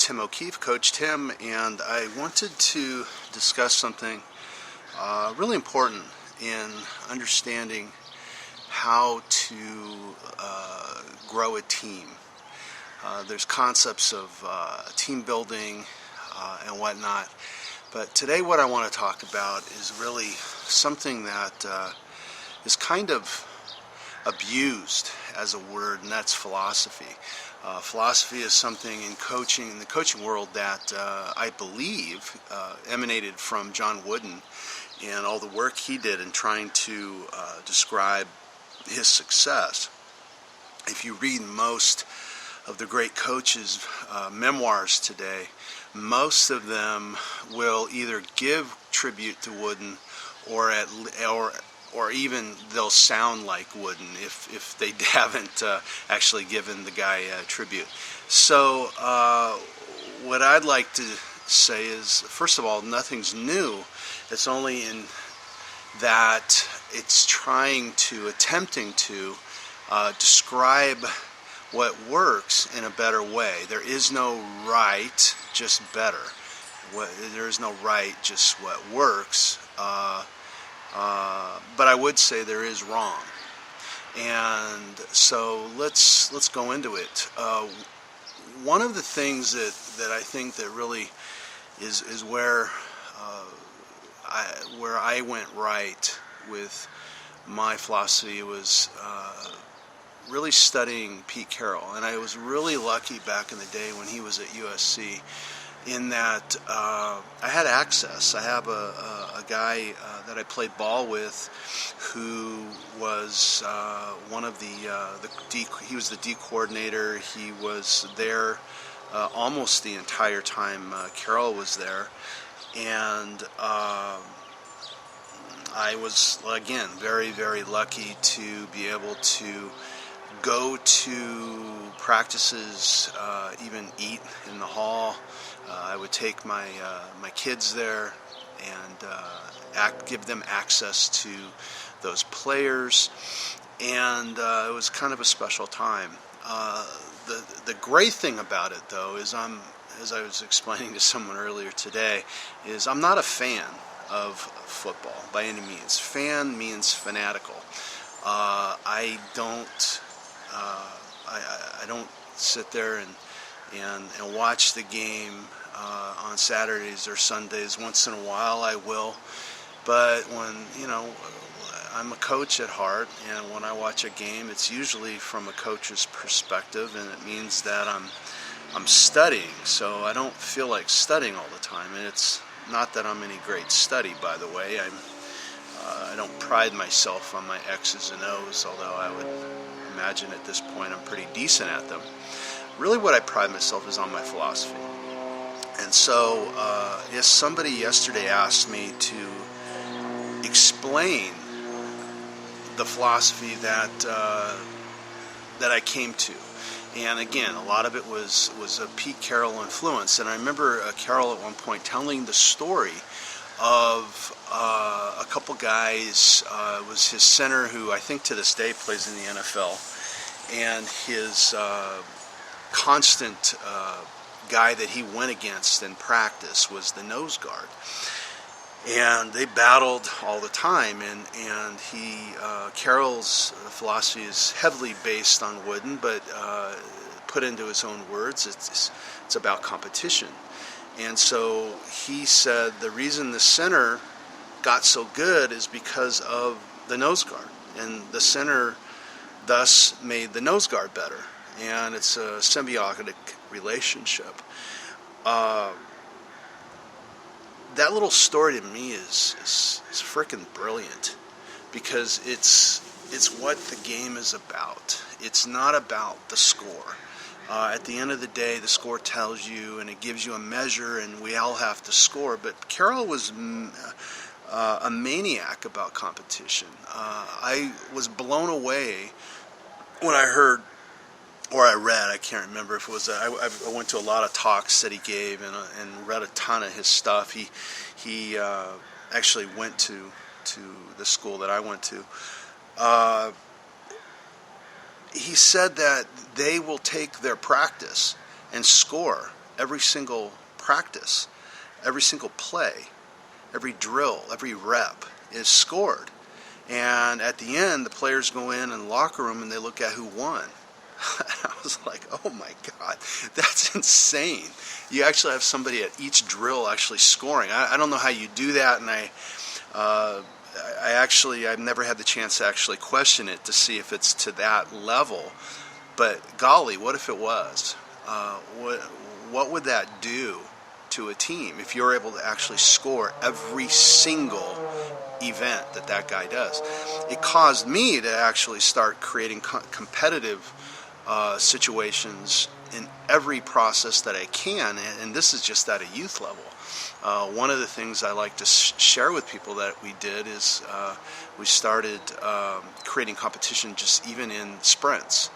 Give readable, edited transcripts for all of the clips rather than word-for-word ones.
Tim O'Keefe, Coach Tim, and I wanted to discuss something really important in understanding how to grow a team. There's concepts of team building and whatnot, but today what I want to talk about is really something that is kind of abused as a word, and that's philosophy. Philosophy is something in coaching, in the coaching world, that I believe emanated from John Wooden and all the work he did in trying to describe his success. If you read most of the great coaches' memoirs today, most of them will either give tribute to Wooden or even they'll sound like Wooden if they haven't actually given the guy tribute. So what I'd like to say is, first of all, nothing's new. It's only in that it's attempting to describe what works in a better way. There is no right, just better. There is no right, just what works. But I would say there is wrong, and so let's go into it. One of the things that I think that really is where I went right with my philosophy was really studying Pete Carroll, and I was really lucky back in the day when he was at USC. In that I had access. I have a guy that I played ball with who was one of he was the D coordinator. He was there almost the entire time Carroll was there, and I was, again, very, very lucky to be able to go to practices, even eat in the hall. I would take my kids there and give them access to those players, and it was kind of a special time. The great thing about it, though, is as I was explaining to someone earlier today, is I'm not a fan of football by any means. Fan means fanatical. I don't sit there and watch the game on Saturdays or Sundays. Once in a while I will, but when I'm a coach at heart, and when I watch a game, it's usually from a coach's perspective, and it means that I'm studying. So I don't feel like studying all the time, and it's not that I'm any great study, by the way. I don't pride myself on my X's and O's, although I would imagine at this point I'm pretty decent at them. Really what I pride myself is on my philosophy. And so yes, somebody yesterday asked me to explain the philosophy that I came to. And again, a lot of it was a Pete Carroll influence. And I remember Carroll at one point telling the story of a couple guys. It was his center, who I think to this day plays in the NFL, and his constant guy that he went against in practice was the nose guard. And they battled all the time, and Carroll's philosophy is heavily based on Wooden, but put into his own words, it's about competition. And so he said the reason the center got so good is because of the nose guard, and the center thus made the nose guard better, and it's a symbiotic relationship. That little story to me is freaking brilliant, because it's what the game is about. It's not about the score. At the end of the day, the score tells you, and it gives you a measure, and we all have to score. But Carroll was a maniac about competition. I was blown away when I heard, or I read, I can't remember if it was, I went to a lot of talks that he gave and read a ton of his stuff. He actually went to the school that I went to. He said that they will take their practice and score every single practice, every single play, every drill, every rep is scored. And at the end, the players go in the locker room and they look at who won. I was like, oh my God, that's insane. You actually have somebody at each drill actually scoring. I don't know how you do that, and I've never had the chance to actually question it to see if it's to that level. But golly, what if it was? What would that do to a team if you're able to actually score every single event that guy does? It caused me to actually start creating competitive situations in every process that I can, and this is just at a youth level. One of the things I like to share with people that we did is we started creating competition just even in sprints.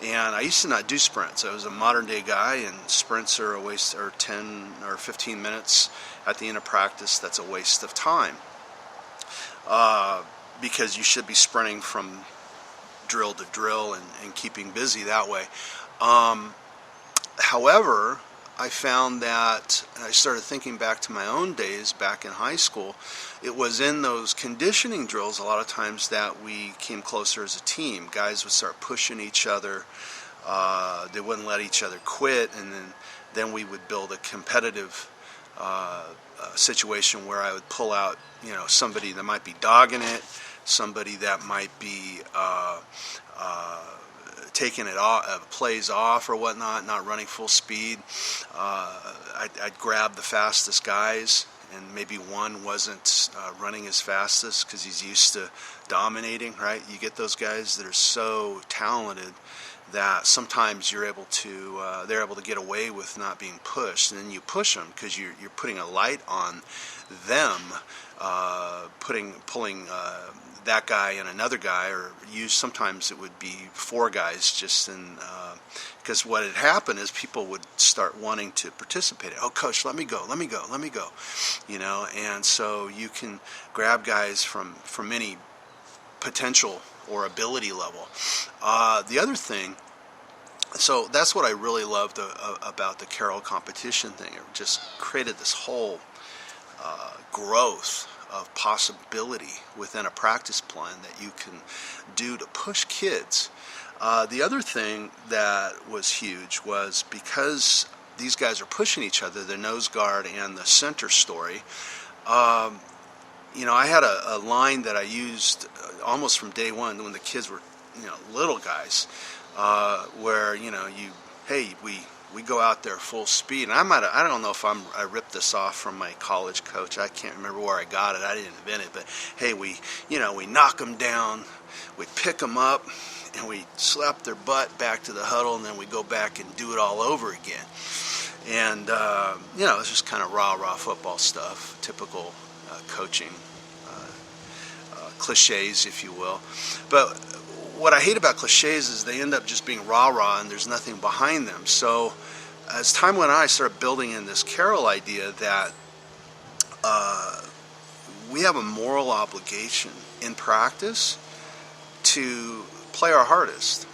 And I used to not do sprints. I was a modern day guy, and sprints are a waste, or 10 or 15 minutes at the end of practice. That's a waste of time because you should be sprinting from drill to drill and keeping busy that way. However, I found that, and I started thinking back to my own days back in high school, it was in those conditioning drills a lot of times that we came closer as a team. Guys would start pushing each other. They wouldn't let each other quit, and then we would build a competitive situation where I would pull out, somebody that might be dogging it, somebody that might be taking it off, plays off or whatnot, not running full speed. I'd grab the fastest guys, and maybe one wasn't running as fastest because he's used to dominating, right? You get those guys that are so talented that sometimes they're able to get away with not being pushed, and then you push them because you're putting a light on them, pulling that guy and another guy, or sometimes it would be four guys, just in because what had happened is people would start wanting to participate. Oh, coach, let me go, and so you can grab guys from any potential or ability level. The other thing, so that's what I really loved about the Carroll competition thing. It just created this whole growth of possibility within a practice plan that you can do to push kids. The other thing that was huge was because these guys are pushing each other, the nose guard and the center story. I had a line that I used almost from day one when the kids were, little guys, where we go out there full speed. And I don't know if I ripped this off from my college coach. I can't remember where I got it. I didn't invent it, but hey, we knock them down, we pick them up, and we slap their butt back to the huddle, and then we go back and do it all over again. And it's just kind of rah football stuff, typical coaching cliches, if you will. But what I hate about cliches is they end up just being rah and there's nothing behind them. So as time went on, I started building in this Carroll idea that we have a moral obligation in practice to play our hardest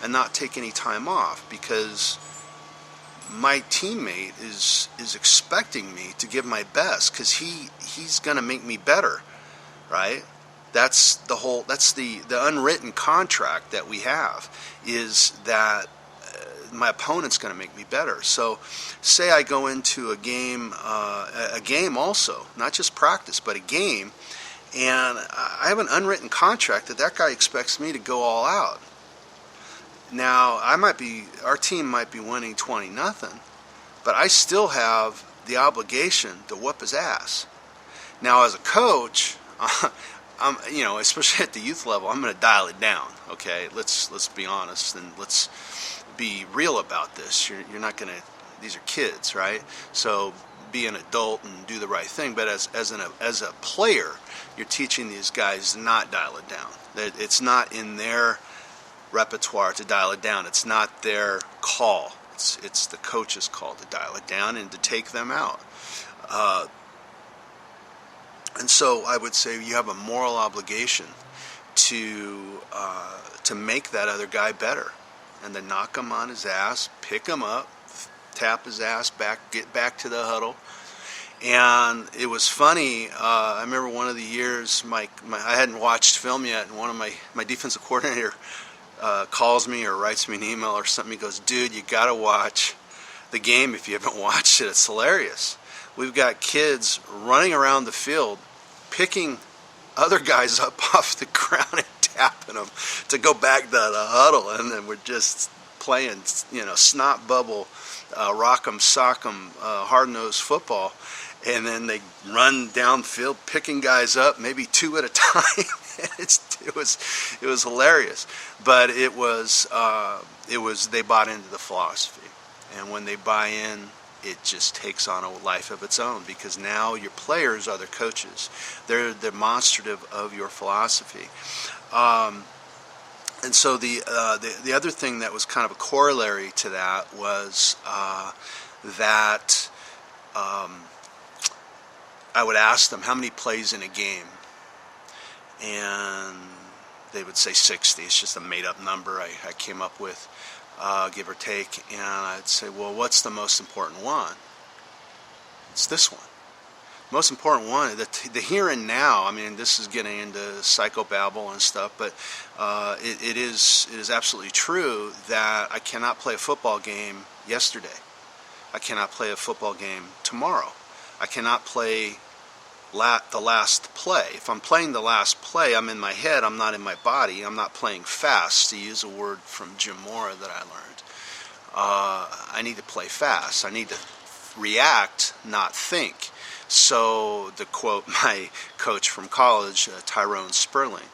and not take any time off, because my teammate is expecting me to give my best because he's going to make me better, right? That's the unwritten contract that we have, is that my opponent's going to make me better. So say I go into a game also, not just practice, but a game, and I have an unwritten contract that guy expects me to go all out. Now, our team might be winning 20-0, but I still have the obligation to whoop his ass. Now, as a coach, especially at the youth level, I'm going to dial it down. Okay, let's be honest and let's be real about this. You're not going to. These are kids, right? So be an adult and do the right thing. But as a player, you're teaching these guys to not dial it down. It's not in their repertoire to dial it down. It's not their call. It's the coach's call to dial it down and to take them out. And so I would say you have a moral obligation to make that other guy better, and to knock him on his ass, pick him up, tap his ass back, get back to the huddle. And it was funny. I remember one of the years, I hadn't watched film yet, and one of my defensive coordinator calls me or writes me an email or something. He goes, "Dude, you got to watch the game if you haven't watched it. It's hilarious. We've got kids running around the field, picking other guys up off the ground and tapping them to go back to the huddle, and then we're just playing, snot bubble, rock'em sock'em, hard-nosed football." And then they run down the field, picking guys up, maybe two at a time. It was hilarious, but it was they bought into the philosophy, and when they buy in, it just takes on a life of its own, because now your players are the coaches. They're demonstrative of your philosophy. And so the other thing that was kind of a corollary to that was that I would ask them how many plays in a game, and they would say 60. It's just a made-up number I came up with, give or take. And I'd say, well, what's the most important one? It's this one. Most important one, the here and now. I mean, this is getting into psychobabble and stuff, but it is absolutely true that I cannot play a football game yesterday. I cannot play a football game tomorrow. I cannot play the last play. If I'm playing the last play, I'm in my head, I'm not in my body. I'm not playing fast, to use a word from Jim Mora that I learned. I need to play fast. I need to react, not think. So, to quote my coach from college, Tyrone Sperling.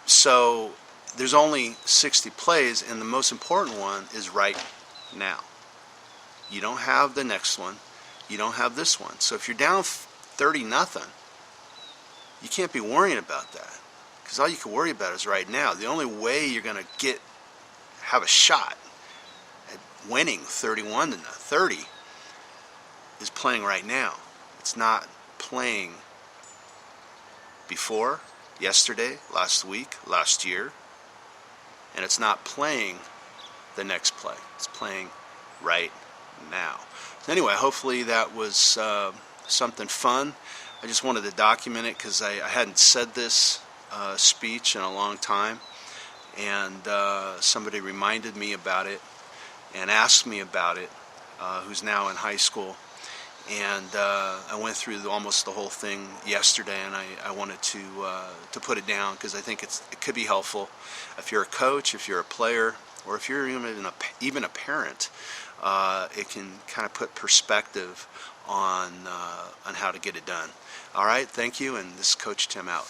So, there's only 60 plays, and the most important one is right now. You don't have the next one. You don't have this one. So if you're down 30-0, you can't be worrying about that, because all you can worry about is right now. The only way you're going to have a shot at winning 31-30 is playing right now. It's not playing before, yesterday, last week, last year, and it's not playing the next play. It's playing right now. So anyway, hopefully that was something fun. I just wanted to document it because I hadn't said this speech in a long time, and somebody reminded me about it and asked me about it, who's now in high school. And I went through almost the whole thing yesterday, and I wanted to put it down because I think it could be helpful if you're a coach, if you're a player, or if you're even a parent. It can kind of put perspective on how to get it done. All right, thank you, and this is Coach Tim out.